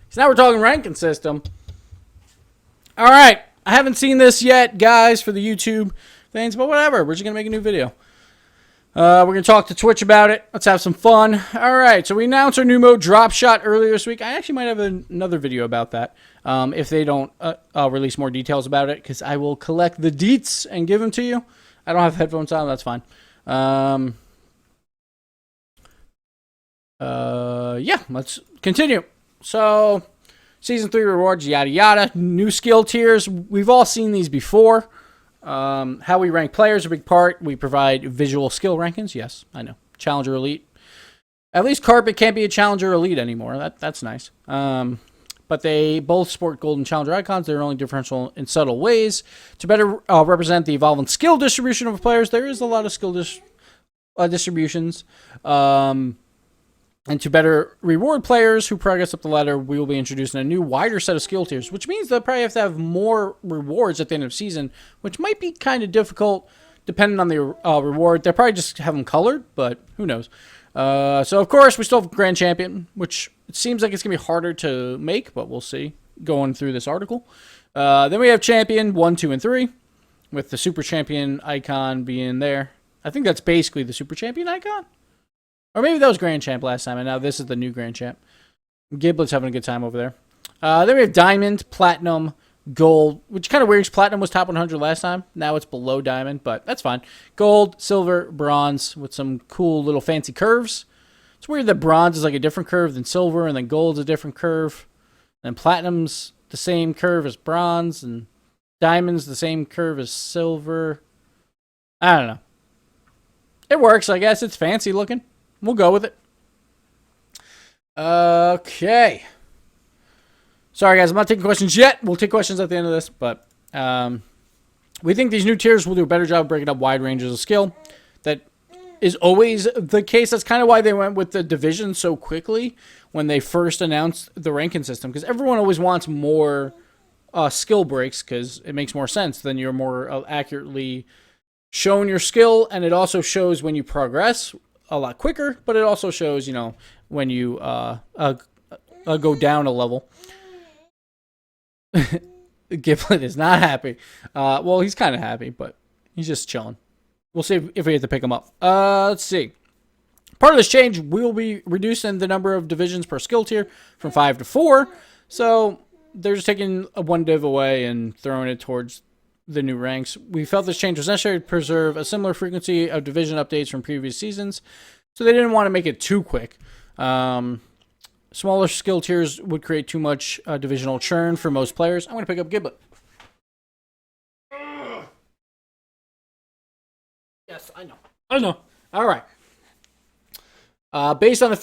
So now we're talking ranking system. All right. I haven't seen this yet, guys, for the YouTube things, but whatever. We're just going to make a new video. We're going to talk to Twitch about it. Let's have some fun. All right. So we announced our new mode, Drop Shot, earlier this week. I actually might have another video about that if they don't release more details about it, because I will collect the deets and give them to you. I don't have headphones on. That's fine. Yeah, let's continue. So, Season 3 rewards, yada yada. New skill tiers. We've all seen these before. How we rank players, a big part. We provide visual skill rankings. Yes, I know. Challenger Elite. At least Carpet can't be a Challenger Elite anymore. That's nice. But they both sport golden Challenger icons. They're only differential in subtle ways. To better represent the evolving skill distribution of players, there is a lot of skill distributions. And to better reward players who progress up the ladder, we will be introducing a new, wider set of skill tiers, which means they'll probably have to have more rewards at the end of the season, which might be kind of difficult depending on the reward. They'll probably just have them colored, but who knows. So, of course, we still have Grand Champion, which it seems like it's going to be harder to make, but we'll see going through this article. Then we have Champion 1, 2, and 3, with the Super Champion icon being there. I think that's basically the Super Champion icon. Or maybe that was Grand Champ last time, and now this is the new Grand Champ. Gibbons having a good time over there. Then we have Diamond, Platinum, Gold, which kind of weird. Platinum was top 100 last time. Now it's below Diamond, but that's fine. Gold, Silver, Bronze, with some cool little fancy curves. It's weird that Bronze is like a different curve than Silver, and then Gold's a different curve. And Platinum's the same curve as Bronze, and Diamond's the same curve as Silver. I don't know. It works, I guess. It's fancy looking. We'll go with it. Okay. Sorry, guys. I'm not taking questions yet. We'll take questions at the end of this. But we think these new tiers will do a better job of breaking up wide ranges of skill. That is always the case. That's kind of why they went with the division so quickly when they first announced the ranking system. Because everyone always wants more skill breaks because it makes more sense. Then you're more accurately showing your skill. And it also shows when you progress a lot quicker, but it also shows, you know, when you go down a level. Gibbons is not happy. Well, he's kind of happy, but he's just chilling. We'll see if we have to pick him up. Let's see. Part of this change, we will be reducing the number of divisions per skill tier from 5 to 4. So they're just taking one div away and throwing it towards the new ranks. We felt this change was necessary to preserve a similar frequency of division updates from previous seasons, so they didn't want to make it too quick. Smaller skill tiers would create too much divisional churn for most players. I'm going to pick up Gibbons. Yes, I know. All right. Based on the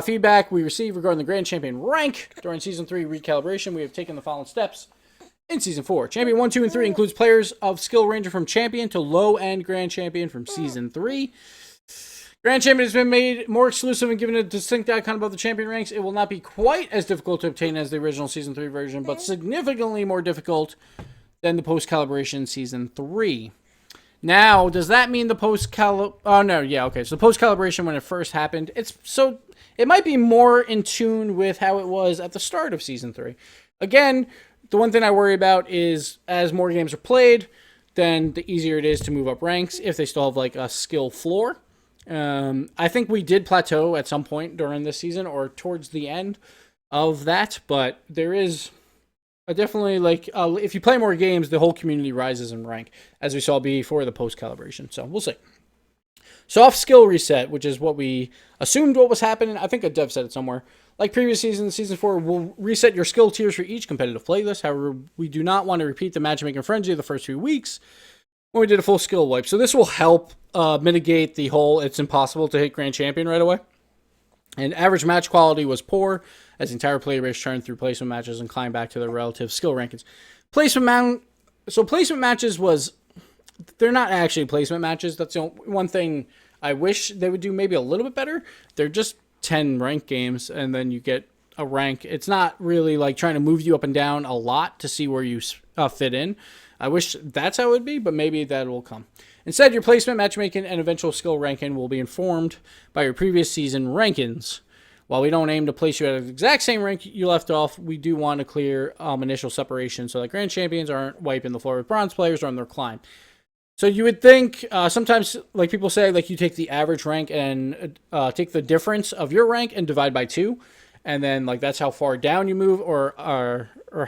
feedback we received regarding the Grand Champion rank during Season 3 recalibration, we have taken the following steps. In Season 4, Champion 1, 2, and 3 includes players of skill ranging from Champion to low-end Grand Champion from Season 3. Grand Champion has been made more exclusive and given a distinct icon above the Champion ranks. It will not be quite as difficult to obtain as the original Season 3 version, but significantly more difficult than the post-calibration Season 3. Now, does that mean the post-calibration... Oh, no, yeah, okay. So post-calibration, when it first happened, it might be more in tune with how it was at the start of Season 3. Again, the one thing I worry about is as more games are played, then the easier it is to move up ranks if they still have like a skill floor. I think we did plateau at some point during this season or towards the end of that, but there is definitely like if you play more games, the whole community rises in rank, as we saw before the post-calibration. So we'll see. Soft skill reset, which is what we assumed what was happening. I think a dev said it somewhere. Like previous seasons, Season 4 will reset your skill tiers for each competitive playlist. However, we do not want to repeat the matchmaking frenzy of the first few weeks when we did a full skill wipe. So this will help mitigate the whole it's impossible to hit Grand Champion right away. And average match quality was poor as the entire player base churned through placement matches and climbed back to their relative skill rankings. Placement matches was... They're not actually placement matches. That's the one thing I wish they would do maybe a little bit better. They're just 10 rank games, and then you get a rank. It's not really like trying to move you up and down a lot to see where you fit in. I wish that's how it would be, but maybe that will come. Instead, your placement, matchmaking, and eventual skill ranking will be informed by your previous season rankings. while we don't aim to place you at the exact same rank you left off, we do want to clear initial separation so that Grand Champions aren't wiping the floor with Bronze players on their climb. So you would think, sometimes, like people say, like you take the average rank and take the difference of your rank and divide by 2, and then like that's how far down you move or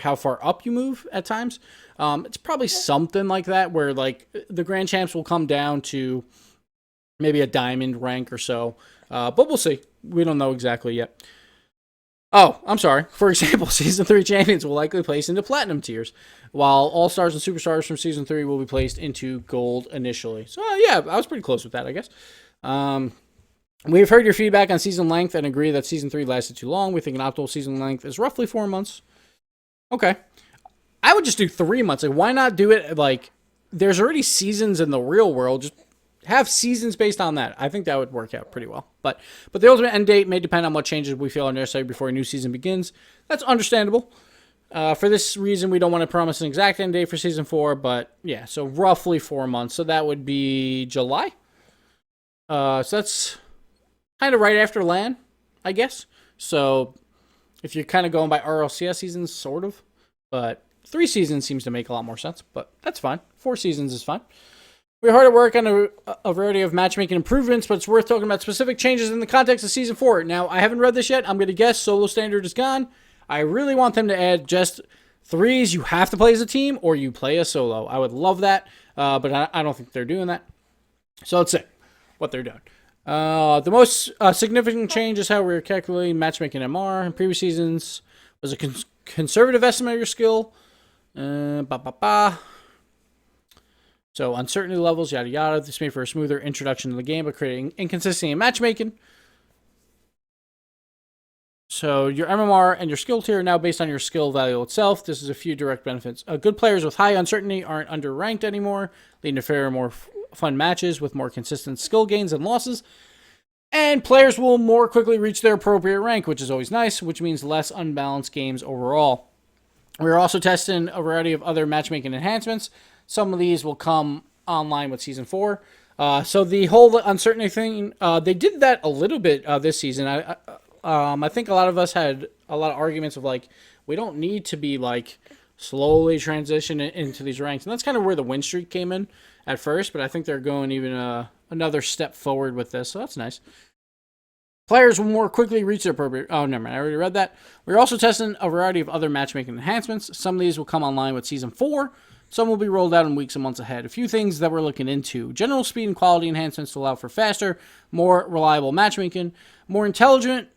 how far up you move at times. It's probably something like that, where like the Grand Champs will come down to maybe a diamond rank or so, but we'll see. We don't know exactly yet. Oh, I'm sorry. For example, Season 3 champions will likely place into Platinum tiers, while All-Stars and Superstars from Season 3 will be placed into Gold initially. So, yeah, I was pretty close with that, I guess. We've heard your feedback on season length and agree that Season 3 lasted too long. We think an optimal season length is roughly 4 months. Okay. I would just do 3 months. Like, why not do it, like, there's already seasons in the real world. Just have seasons based on that. I think that would work out pretty well. But the ultimate end date may depend on what changes we feel are necessary before a new season begins. That's understandable. For this reason, we don't want to promise an exact end date for Season 4, but yeah, so roughly 4 months. So that would be July. So that's kind of right after LAN, I guess. So if you're kind of going by RLCS seasons, sort of. But 3 seasons seems to make a lot more sense, but that's fine. 4 seasons is fine. We're hard at work on a variety of matchmaking improvements, but it's worth talking about specific changes in the context of Season 4. Now, I haven't read this yet. I'm going to guess solo standard is gone. I really want them to add just 3s. You have to play as a team, or you play a solo. I would love that, but I don't think they're doing that. So let's see what they're doing. The most significant change is how we're calculating matchmaking MR. In previous seasons was a conservative estimate of your skill. So uncertainty levels, yada yada. This made for a smoother introduction to the game, but creating inconsistency in matchmaking. So your MMR and your skill tier are now based on your skill value itself. This is a few direct benefits. Good players with high uncertainty aren't underranked anymore, leading to fairer, more fun matches with more consistent skill gains and losses. And players will more quickly reach their appropriate rank, which is always nice, which means less unbalanced games overall. We're also testing a variety of other matchmaking enhancements. Some of these will come online with Season 4. So the whole uncertainty thing, they did that a little bit this season. I think a lot of us had a lot of arguments of like, we don't need to be like slowly transitioning into these ranks. And that's kind of where the win streak came in at first, but I think they're going even another step forward with this. So that's nice. Players will more quickly reach their appropriate... Oh, never mind. I already read that. We're also testing a variety of other matchmaking enhancements. Some of these will come online with Season 4. Some will be rolled out in weeks and months ahead. A few things that we're looking into. General speed and quality enhancements to allow for faster, more reliable matchmaking. More intelligent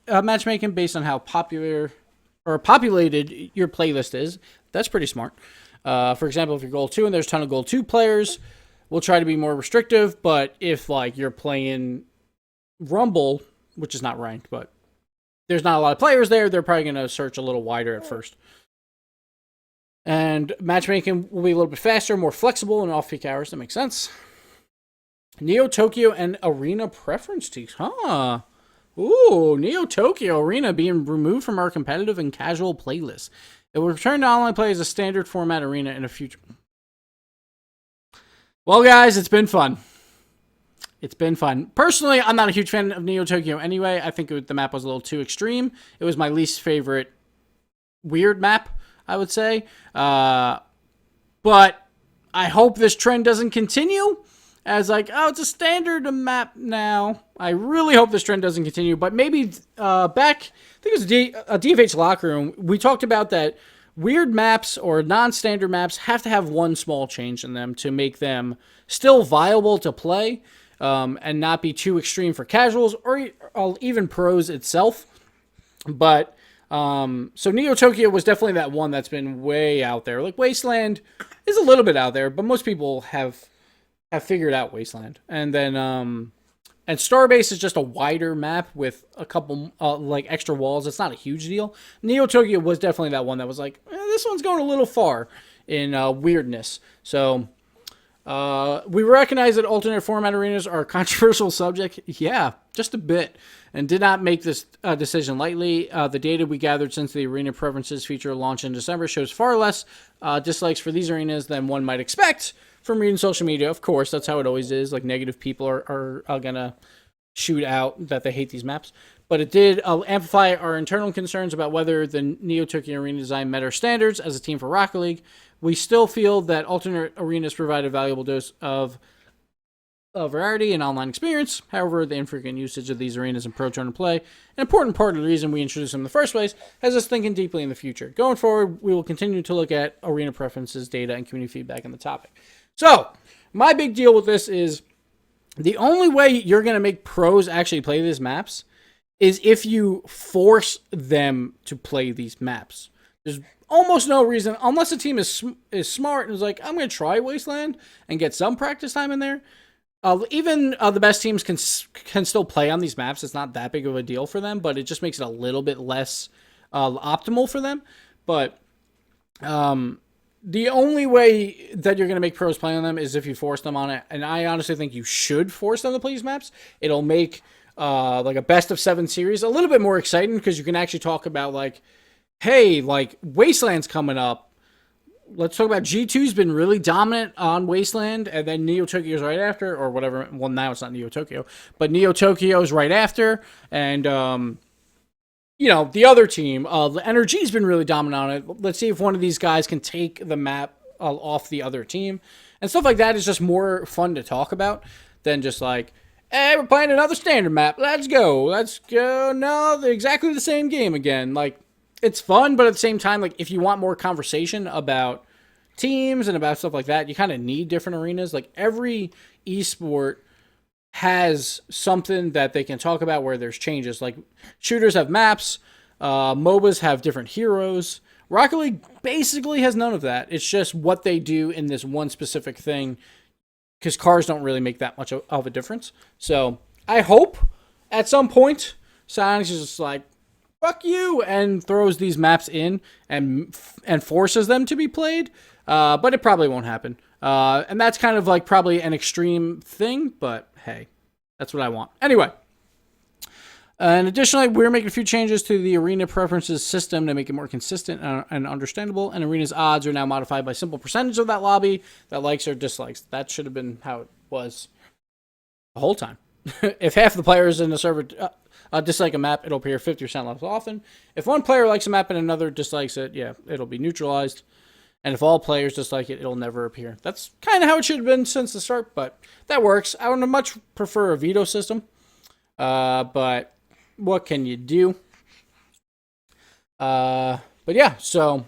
matchmaking based on how popular or populated your playlist is. That's pretty smart. For example, if you're Gold 2 and there's a ton of Gold 2 players, we'll try to be more restrictive. But if like you're playing Rumble, which is not ranked, but there's not a lot of players there, they're probably going to search a little wider at first. And matchmaking will be a little bit faster, more flexible in off-peak hours. That makes sense. Neo Tokyo and Arena preference teams. Huh. Ooh, Neo Tokyo Arena being removed from our competitive and casual playlists. It will return to online play as a standard format arena in the future. Well, guys, it's been fun. It's been fun. Personally, I'm not a huge fan of Neo Tokyo anyway. I think the map was a little too extreme. It was my least favorite weird map, I would say. But I hope this trend doesn't continue as like, oh, it's a standard map now. I really hope this trend doesn't continue. But maybe back, I think it was a DFH locker room, we talked about that weird maps or non-standard maps have to have one small change in them to make them still viable to play and not be too extreme for casuals or even pros itself. But so Neo Tokyo was definitely that one that's been way out there. Like Wasteland is a little bit out there, but most people have figured out Wasteland. And then and Starbase is just a wider map with a couple like extra walls. It's not a huge deal. Neo Tokyo was definitely that one that was like, this one's going a little far in weirdness. So we recognize that alternate format arenas are a controversial subject. Yeah, just a bit. And did not make this decision lightly. The data we gathered since the arena preferences feature launch in December shows far less dislikes for these arenas than one might expect from reading social media. Of course, that's how it always is. Like, negative people are going to shoot out that they hate these maps. but it did amplify our internal concerns about whether the Neo Tokyo Arena design met our standards as a team for Rocket League. We still feel that alternate arenas provide a valuable dose of variety and online experience. However, the infrequent usage of these arenas in Pro Tournament play, an important part of the reason we introduced them in the first place, has us thinking deeply in the future. Going forward, we will continue to look at arena preferences, data, and community feedback on the topic. So, my big deal with this is the only way you're going to make pros actually play these maps is if you force them to play these maps. There's almost no reason, unless a team is smart and is like, I'm going to try Wasteland and get some practice time in there. Even the best teams can still play on these maps. It's not that big of a deal for them, but it just makes it a little bit less optimal for them. But the only way that you're going to make pros play on them is if you force them on it. And I honestly think you should force them to play these maps. It'll make like a best of 7 series a little bit more exciting because you can actually talk about like, hey, like Wasteland's coming up. Let's talk about G2's been really dominant on Wasteland, and then Neo Tokyo's right after, or whatever. Well, now it's not Neo Tokyo, but Neo Tokyo's right after, and the other team, the NRG's been really dominant on it. Let's see if one of these guys can take the map off the other team, and stuff like that is just more fun to talk about than just like, hey, we're playing another standard map. Let's go. No, they're exactly the same game again. Like, it's fun, but at the same time, like, if you want more conversation about teams and about stuff like that, you kind of need different arenas. Like, every esport has something that they can talk about where there's changes. Like, shooters have maps, MOBAs have different heroes. Rocket League basically has none of that. It's just what they do in this one specific thing, because cars don't really make that much of a difference. So, I hope at some point, Psyonix is just like, fuck you, and throws these maps in and forces them to be played, but it probably won't happen. And that's kind of like probably an extreme thing, but hey, that's what I want. Anyway, and additionally, we're making a few changes to the arena preferences system to make it more consistent and understandable, and arena's odds are now modified by simple percentage of that lobby that likes or dislikes. That should have been how it was the whole time. If half the players in the server dislike a map, it'll appear 50% less often. If one player likes a map and another dislikes it, yeah, it'll be neutralized. And if all players dislike it, it'll never appear. That's kind of how it should have been since the start, but that works. I would much prefer a veto system, but what can you do? But yeah, so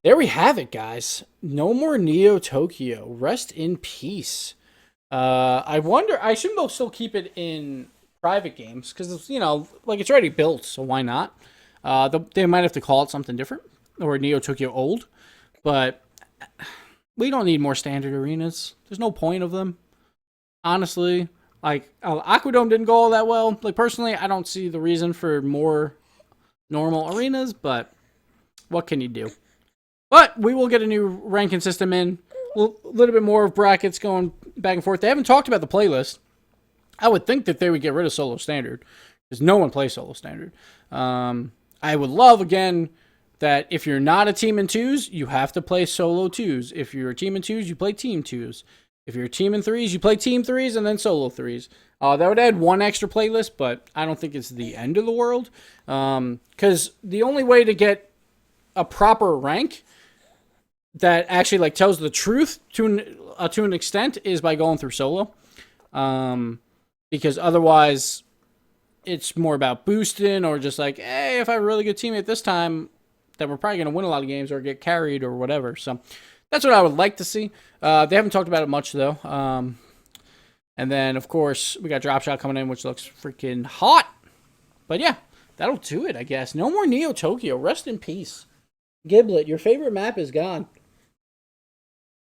there we have it, guys. No more Neo Tokyo. Rest in peace. I wonder, I assume they'll still keep it in private games because, like, it's already built, so why not? They might have to call it something different, or Neo Tokyo Old, but we don't need more standard arenas. There's no point of them, honestly. Like, Aquadome didn't go all that well. Like, personally, I don't see the reason for more normal arenas, but what can you do? But we will get a new ranking system in, a little bit more of brackets going back and forth. They haven't talked about the playlist. I would think that they would get rid of solo standard because no one plays solo standard. I would love, again, that if you're not a team in twos, you have to play solo twos. If you're a team in twos, you play team twos. If you're a team in threes, you play team threes and then solo threes. That would add one extra playlist, but I don't think it's the end of the world. Because the only way to get a proper rank that actually like tells the truth to an extent is by going through solo. Because otherwise, it's more about boosting or just like, hey, if I have a really good teammate this time, then we're probably going to win a lot of games or get carried or whatever. So that's what I would like to see. They haven't talked about it much, though. And then, of course, we got Drop Shot coming in, which looks freaking hot. But yeah, that'll do it, I guess. No more Neo Tokyo. Rest in peace. Giblet, your favorite map is gone.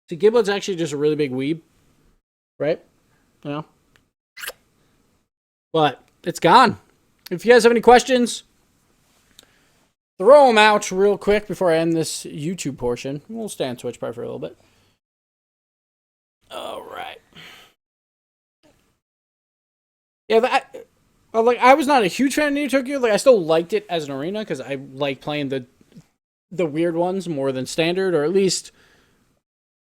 So Giblet's actually just a really big weeb, right? You know? But it's gone. If you guys have any questions, throw them out real quick before I end this YouTube portion. We'll stay on Twitch probably for a little bit. All right. Yeah, I was not a huge fan of Neo Tokyo. Like, I still liked it as an arena because I like playing the weird ones more than standard, or at least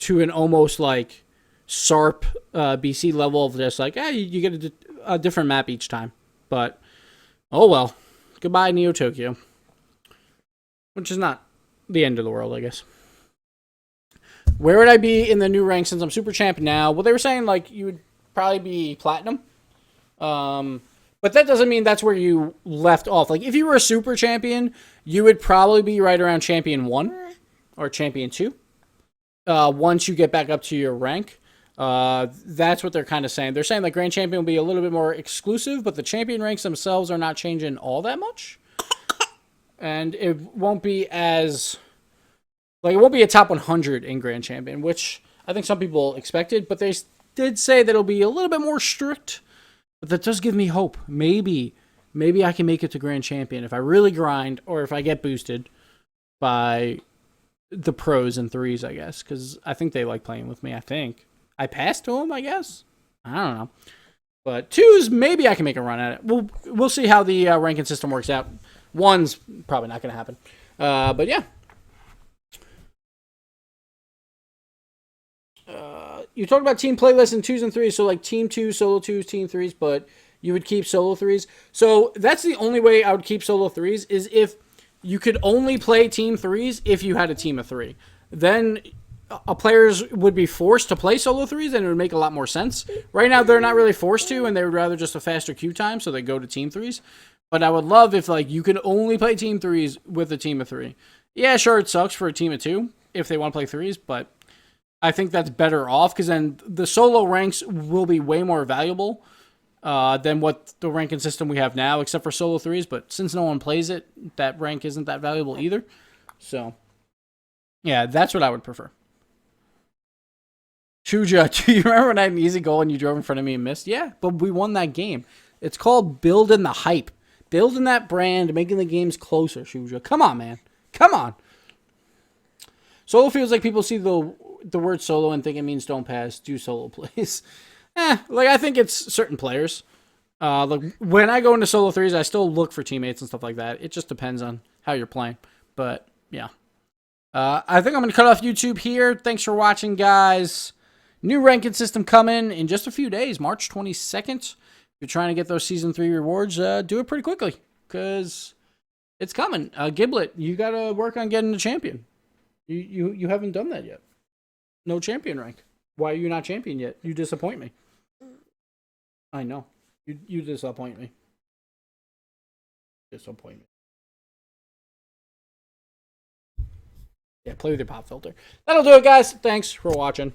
to an almost like SARP BC level of just like, you get a different map each time. But Oh well. Goodbye, Neo Tokyo. Which is not the end of the world, I guess. Where would I be in the new rank since I'm super champ now? Well, they were saying like you would probably be platinum. But that doesn't mean that's where you left off. Like if you were a super champion, you would probably be right around champion 1 or champion 2. Once you get back up to your rank. That's what they're kind of saying. They're saying that Grand Champion will be a little bit more exclusive, but the champion ranks themselves are not changing all that much. And it won't be as... Like, it won't be a top 100 in Grand Champion, which I think some people expected, but they did say that it'll be a little bit more strict. But that does give me hope. Maybe I can make it to Grand Champion if I really grind or if I get boosted by the pros and threes, I guess, because I think they like playing with me, I think. I passed to them, I guess. I don't know. But 2s, maybe I can make a run at it. We'll see how the ranking system works out. 1's probably not going to happen. But yeah. You talked about team playlists in 2s and 3s, so like team 2, solo 2s, team 3s, but you would keep solo 3s. So that's the only way I would keep solo 3s is if you could only play team 3s if you had a team of 3. Then players would be forced to play solo 3s and it would make a lot more sense. Right now they're not really forced to and they would rather just a faster queue time, so they go to team 3s. But I would love if like you could only play team 3s with a team of 3. Yeah, sure, it sucks for a team of 2 if they want to play 3s, but I think that's better off because then the solo ranks will be way more valuable than what the ranking system we have now, except for solo 3s. But since no one plays it, that rank isn't that valuable either. So, yeah, that's what I would prefer. Shuja, do you remember when I had an easy goal and you drove in front of me and missed? Yeah, but we won that game. It's called building the hype. Building that brand, making the games closer, Shuja. Come on, man. Come on. Solo feels like people see the word solo and think it means don't pass, do solo plays. Like I think it's certain players. Like when I go into solo 3s, I still look for teammates and stuff like that. It just depends on how you're playing. But yeah. I think I'm going to cut off YouTube here. Thanks for watching, guys. New ranking system coming in just a few days, March 22nd. If you're trying to get those Season 3 rewards, do it pretty quickly because it's coming. Giblet, you got to work on getting the champion. You haven't done that yet. No champion rank. Why are you not champion yet? You disappoint me. I know. You disappoint me. Disappoint me. Yeah, play with your pop filter. That'll do it, guys. Thanks for watching.